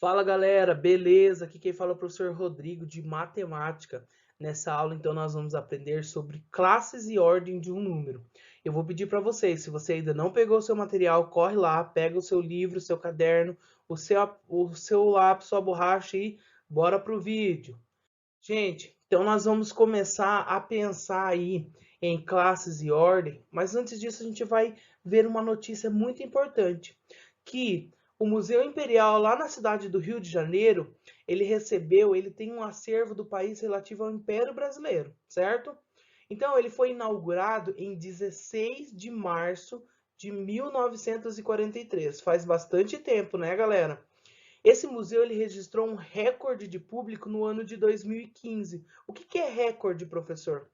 Fala galera, beleza? Aqui quem fala é o professor Rodrigo de Matemática. Nessa aula, então, nós vamos aprender sobre classes e ordem de um número. Eu vou pedir para vocês, se você ainda não pegou o seu material, corre lá, pega o seu livro, o seu caderno, o seu lápis, sua borracha e bora pro vídeo. Gente, então nós vamos começar a pensar aí em classes e ordem, mas antes disso a gente vai ver uma notícia muito importante, que o Museu Imperial lá na cidade do Rio de Janeiro, ele tem um acervo do país relativo ao Império Brasileiro, certo? Então ele foi inaugurado em 16 de março de 1943, faz bastante tempo, né, galera? Esse museu ele registrou um recorde de público no ano de 2015. O que é recorde, professor?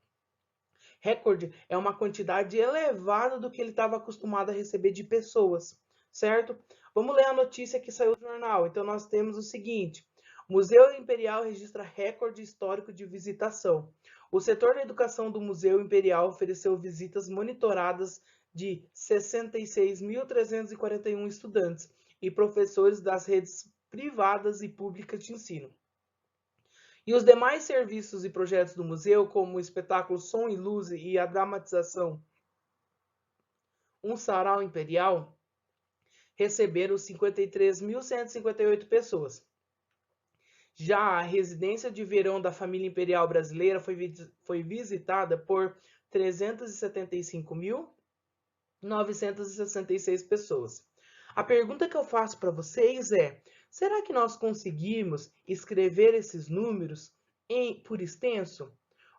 Recorde é uma quantidade elevada do que ele estava acostumado a receber de pessoas, certo? Vamos ler a notícia que saiu do jornal. Então nós temos o seguinte: o Museu Imperial registra recorde histórico de visitação. O setor da educação do Museu Imperial ofereceu visitas monitoradas de 66.341 estudantes e professores das redes privadas e públicas de ensino. E os demais serviços e projetos do museu, como o espetáculo Som e Luz e a dramatização Um Sarau Imperial, receberam 53.158 pessoas. Já a residência de verão da família imperial brasileira foi visitada por 375.966 pessoas. A pergunta que eu faço para vocês é: será que nós conseguimos escrever esses números por extenso?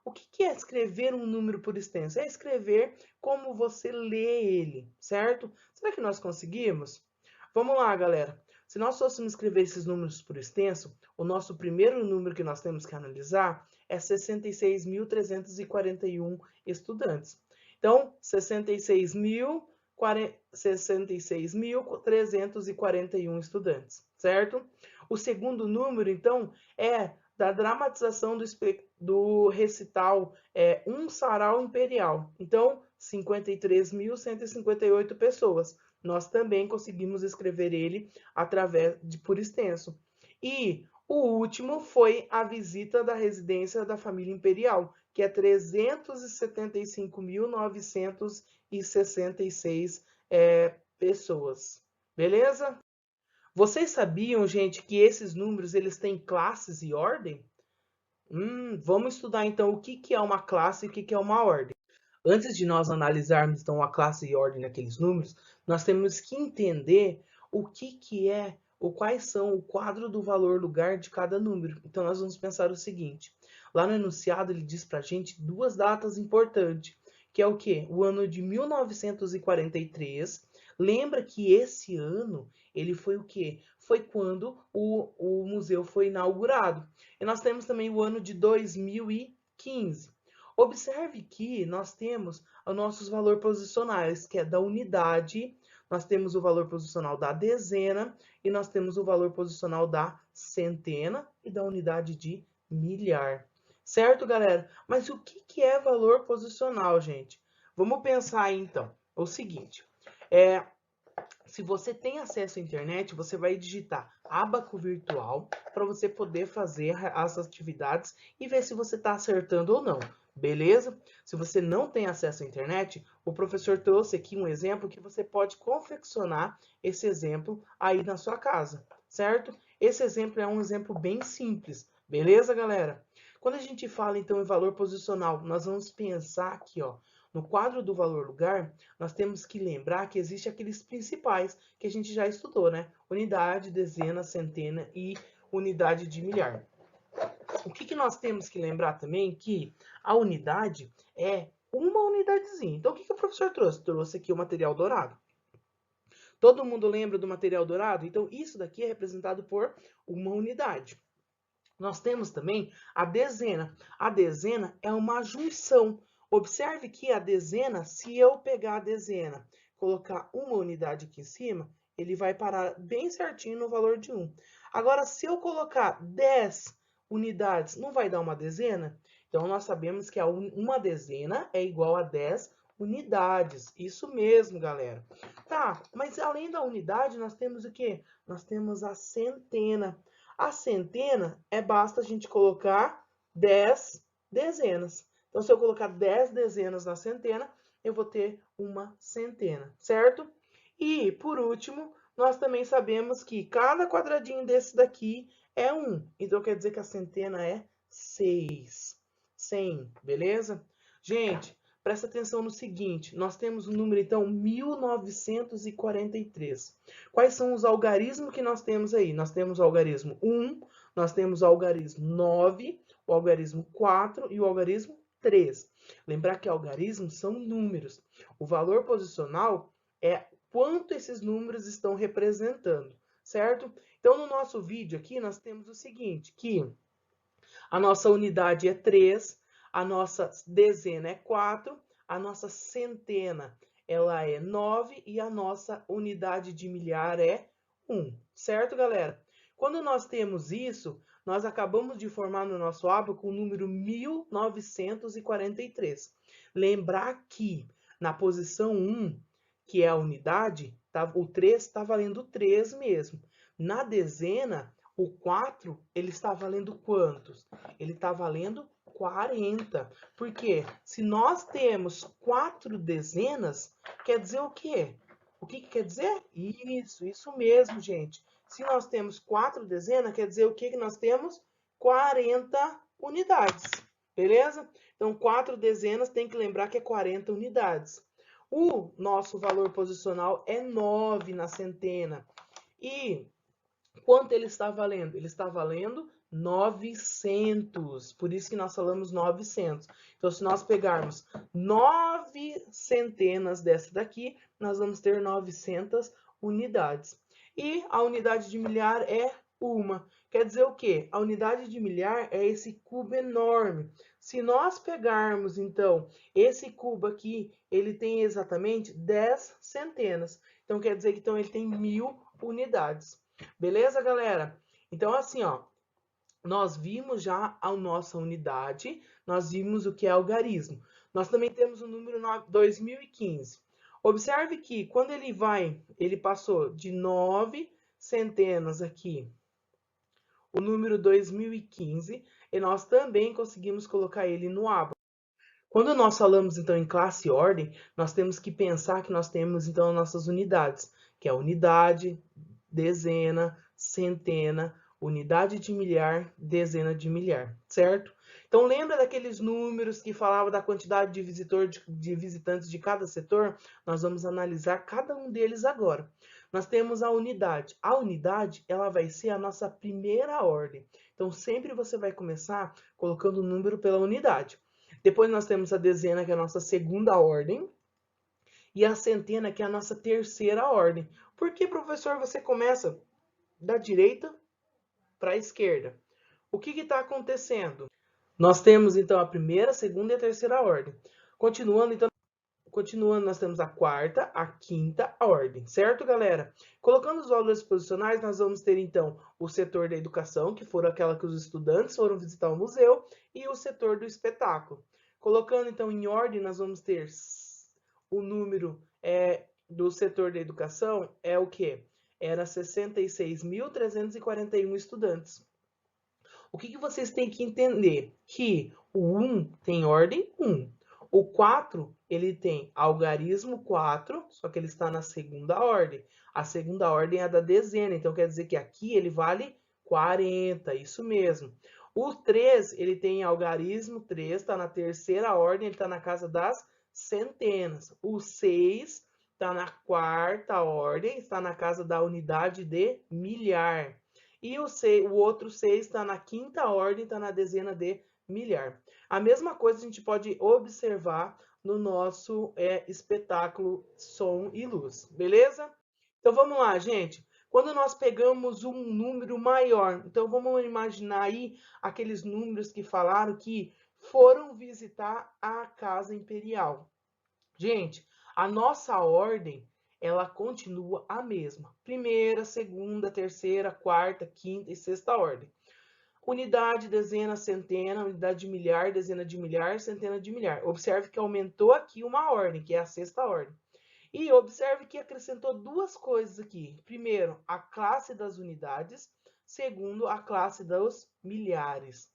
O que é escrever um número por extenso? É escrever como você lê ele, certo? Será que nós conseguimos? Vamos lá, galera. Se nós fôssemos escrever esses números por extenso, o nosso primeiro número que nós temos que analisar é 66.341 estudantes. Então, 66.341 estudantes, certo? O segundo número, então, é da dramatização do recital Um Sarau Imperial. Então, 53.158 pessoas. Nós também conseguimos escrever ele através de por extenso. E o último foi a visita da residência da família imperial, que é 375.966 pessoas. Beleza? Vocês sabiam, gente, que esses números eles têm classes e ordem? Vamos estudar então o que é uma classe e o que é uma ordem. Antes de nós analisarmos então a classe e ordem daqueles números, nós temos que entender o que é ou quais são o quadro do valor lugar de cada número. Então nós vamos pensar o seguinte: lá no enunciado ele diz para a gente duas datas importantes, que é o que? O ano de 1943. Lembra que esse ano ele foi o quê? Foi quando o museu foi inaugurado. E nós temos também o ano de 2015. Observe que nós temos os nossos valores posicionais, que é da unidade, nós temos o valor posicional da dezena e nós temos o valor posicional da centena e da unidade de milhar. Certo, galera? Mas o que é valor posicional, gente? Vamos pensar aí, então. O seguinte, se você tem acesso à internet, você vai digitar Abaco Virtual para você poder fazer as atividades e ver se você está acertando ou não. Beleza? Se você não tem acesso à internet, o professor trouxe aqui um exemplo que você pode confeccionar esse exemplo aí na sua casa, certo? Esse exemplo é um exemplo bem simples, beleza, galera? Quando a gente fala então em valor posicional, nós vamos pensar aqui, ó, no quadro do valor lugar, nós temos que lembrar que existe aqueles principais que a gente já estudou, né? Unidade, dezena, centena e unidade de milhar. O que nós temos que lembrar também que a unidade é uma unidadezinha. Então, o que o professor trouxe? Trouxe aqui o material dourado. Todo mundo lembra do material dourado? Então, isso daqui é representado por uma unidade. Nós temos também a dezena. A dezena é uma junção. Observe que a dezena, se eu pegar a dezena, colocar uma unidade aqui em cima, ele vai parar bem certinho no valor de 1. Agora, se eu colocar 10 unidades, não vai dar uma dezena? Então, nós sabemos que uma dezena é igual a 10 unidades. Isso mesmo, galera. Tá, mas além da unidade, nós temos o quê? Nós temos a centena. A centena basta a gente colocar 10 dezenas. Então, se eu colocar 10 dezenas na centena, eu vou ter uma centena, certo? E, por último, nós também sabemos que cada quadradinho desse daqui é 1. Então, quer dizer que a centena é 6. 100, beleza? Gente, presta atenção no seguinte, nós temos o número, então, 1943. Quais são os algarismos que nós temos aí? Nós temos o algarismo 1, nós temos o algarismo 9, o algarismo 4 e o algarismo 3. Lembrar que algarismos são números. O valor posicional é quanto esses números estão representando, certo? Então, no nosso vídeo aqui, nós temos o seguinte, que a nossa unidade é 3, a nossa dezena é 4, a nossa centena ela é 9 e a nossa unidade de milhar é 1, certo, galera? Quando nós temos isso, nós acabamos de formar no nosso ábaco o número 1943. Lembrar que na posição 1, que é a unidade, o 3 está valendo 3 mesmo. Na dezena, o 4, ele está valendo quantos? Ele está valendo 40. Por quê? Se nós temos 4 dezenas, quer dizer o quê? O que quer dizer? Isso mesmo, gente. Se nós temos 4 dezenas, quer dizer o quê que nós temos? 40 unidades, beleza? Então, 4 dezenas tem que lembrar que é 40 unidades. O nosso valor posicional é 9 na centena. E quanto ele está valendo? Ele está valendo 900. Por isso que nós falamos 900. Então, se nós pegarmos 9 centenas dessa daqui, nós vamos ter 900 unidades. E a unidade de milhar é uma. Quer dizer o quê? A unidade de milhar é esse cubo enorme. Se nós pegarmos, então, esse cubo aqui, ele tem exatamente 10 centenas. Então, quer dizer que então, ele tem 1000 unidades. Beleza, galera? Então, assim, ó, nós vimos já a nossa unidade, nós vimos o que é algarismo. Nós também temos o número 2015. Observe que quando ele passou de 9 centenas aqui, o número 2015, e nós também conseguimos colocar ele no ábaco. Quando nós falamos, então, em classe e ordem, nós temos que pensar que nós temos, então, as nossas unidades, que é unidade, dezena, centena, unidade de milhar, dezena de milhar, certo? Então, lembra daqueles números que falavam da quantidade de visitantes de cada setor? Nós vamos analisar cada um deles agora. Nós temos a unidade. A unidade, ela vai ser a nossa primeira ordem. Então, sempre você vai começar colocando o número pela unidade. Depois nós temos a dezena, que é a nossa segunda ordem, e a centena, que é a nossa terceira ordem. Por que, professor, você começa da direita para a esquerda? O que está acontecendo? Nós temos, então, a primeira, a segunda e a terceira ordem. Continuando, nós temos a quarta, a quinta ordem, certo, galera? Colocando os valores posicionais, nós vamos ter, então, o setor da educação, que foram aquela que os estudantes foram visitar o museu, e o setor do espetáculo. Colocando, então, em ordem, nós vamos ter o número do setor da educação, é o quê? Era 66.341 estudantes. O que vocês têm que entender? Que o 1 tem ordem 1. O 4, ele tem algarismo 4, só que ele está na segunda ordem. A segunda ordem é a da dezena, então quer dizer que aqui ele vale 40, isso mesmo. O 3, ele tem algarismo 3, está na terceira ordem, ele está na casa das centenas. O 6 está na quarta ordem, está na casa da unidade de milhar. E o outro 6 está na quinta ordem, está na dezena de milhar. A mesma coisa a gente pode observar no nosso espetáculo Som e Luz, beleza? Então vamos lá, gente. Quando nós pegamos um número maior, então vamos imaginar aí aqueles números que falaram que foram visitar a Casa Imperial. Gente, a nossa ordem, ela continua a mesma. Primeira, segunda, terceira, quarta, quinta e sexta ordem. Unidade, dezena, centena, unidade de milhar, dezena de milhar, centena de milhar. Observe que aumentou aqui uma ordem, que é a sexta ordem. E observe que acrescentou duas coisas aqui. Primeiro, a classe das unidades. Segundo, a classe dos milhares.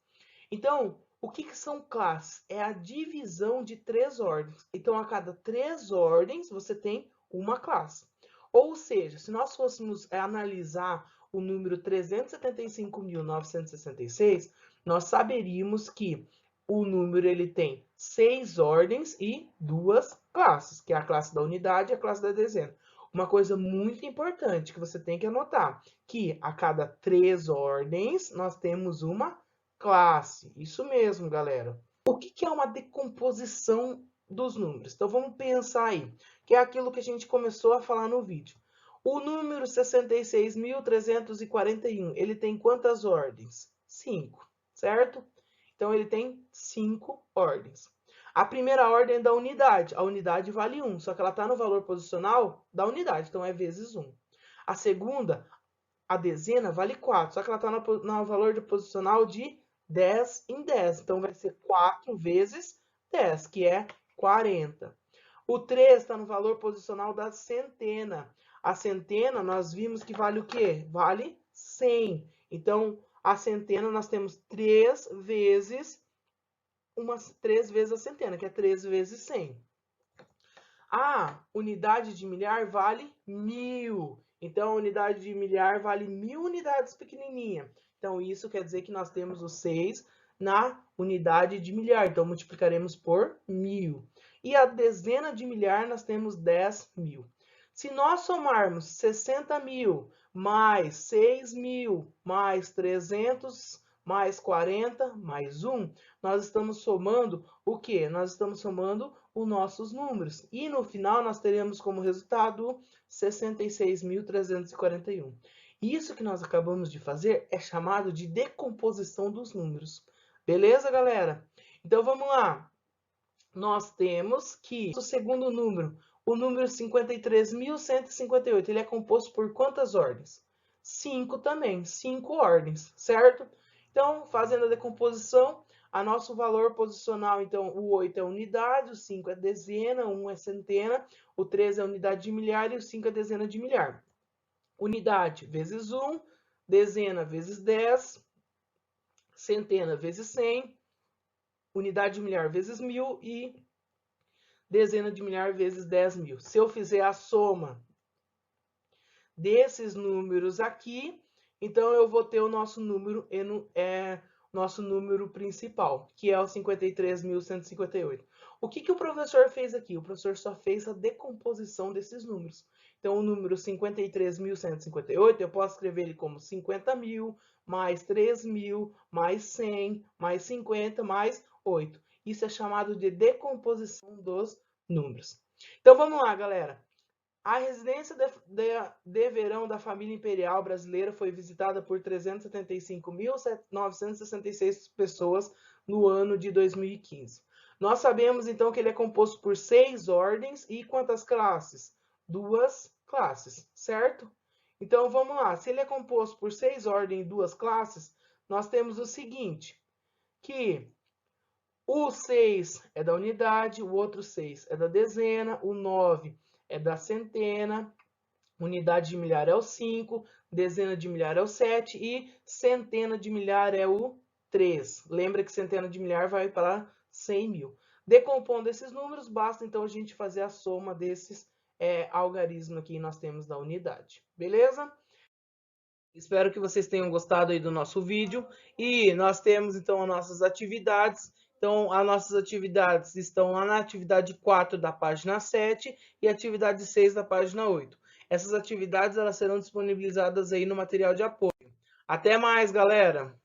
Então, o que são classes? É a divisão de 3 ordens. Então, a cada 3 ordens, você tem uma classe. Ou seja, se nós fôssemos analisar o número 375.966, nós saberíamos que o número ele tem 6 ordens e 2 classes, que é a classe da unidade e a classe da dezena. Uma coisa muito importante que você tem que anotar, que a cada 3 ordens nós temos uma classe. Isso mesmo, galera. O que é uma decomposição dos números? Então, vamos pensar aí, que é aquilo que a gente começou a falar no vídeo. O número 66.341, ele tem quantas ordens? 5, certo? Então, ele tem 5 ordens. A primeira ordem é da unidade. A unidade vale 1, só que ela está no valor posicional da unidade, então é vezes 1. A segunda, a dezena, vale 4, só que ela está no valor posicional de 10 em 10. Então, vai ser 4 vezes 10, que é 40. O 3 está no valor posicional da centena. A centena, nós vimos que vale o quê? Vale 100. Então, a centena, nós temos 3 vezes a centena, que é 3 vezes 100. A unidade de milhar vale 1000. Então, a unidade de milhar vale 1000 unidades pequenininha. Então, isso quer dizer que nós temos o 6 na unidade de milhar. Então, multiplicaremos por 1000. E a dezena de milhar, nós temos 10.000. Se nós somarmos 60.000 mais 6.000 mais 300 mais 40 mais 1, nós estamos somando o quê? Nós estamos somando os nossos números. E no final nós teremos como resultado 66.341. Isso que nós acabamos de fazer é chamado de decomposição dos números. Beleza, galera? Então vamos lá. Nós temos que o segundo número, o número 53.158, ele é composto por quantas ordens? 5 também, 5 ordens, certo? Então, fazendo a decomposição, a nosso valor posicional, então, o 8 é unidade, o 5 é dezena, o 1 é centena, o 3 é unidade de milhar e o 5 é dezena de milhar. Unidade vezes 1, dezena vezes 10, centena vezes 100, unidade de milhar vezes 1000 e dezena de milhar vezes 10.000. Se eu fizer a soma desses números aqui, então eu vou ter o nosso número, nosso número principal, que é o 53.158. O que o professor fez aqui? O professor só fez a decomposição desses números. Então, o número 53.158, eu posso escrever ele como 50.000, mais 3.000, mais 100, mais 50, mais 8. Isso é chamado de decomposição dos números. Então, vamos lá, galera. A residência de verão da família imperial brasileira foi visitada por 375.966 pessoas no ano de 2015. Nós sabemos, então, que ele é composto por 6 ordens e quantas classes? 2 classes, certo? Então, vamos lá. Se ele é composto por 6 ordens e 2 classes, nós temos o seguinte, que o 6 é da unidade, o outro 6 é da dezena, o 9 é da centena, unidade de milhar é o 5, dezena de milhar é o 7 e centena de milhar é o 3. Lembra que centena de milhar vai para 100.000. Decompondo esses números, basta então a gente fazer a soma desses algarismos aqui que nós temos da unidade. Beleza? Espero que vocês tenham gostado aí do nosso vídeo. E nós temos então as nossas atividades. Então, as nossas atividades estão lá na atividade 4 da página 7 e atividade 6 da página 8. Essas atividades elas serão disponibilizadas aí no material de apoio. Até mais, galera!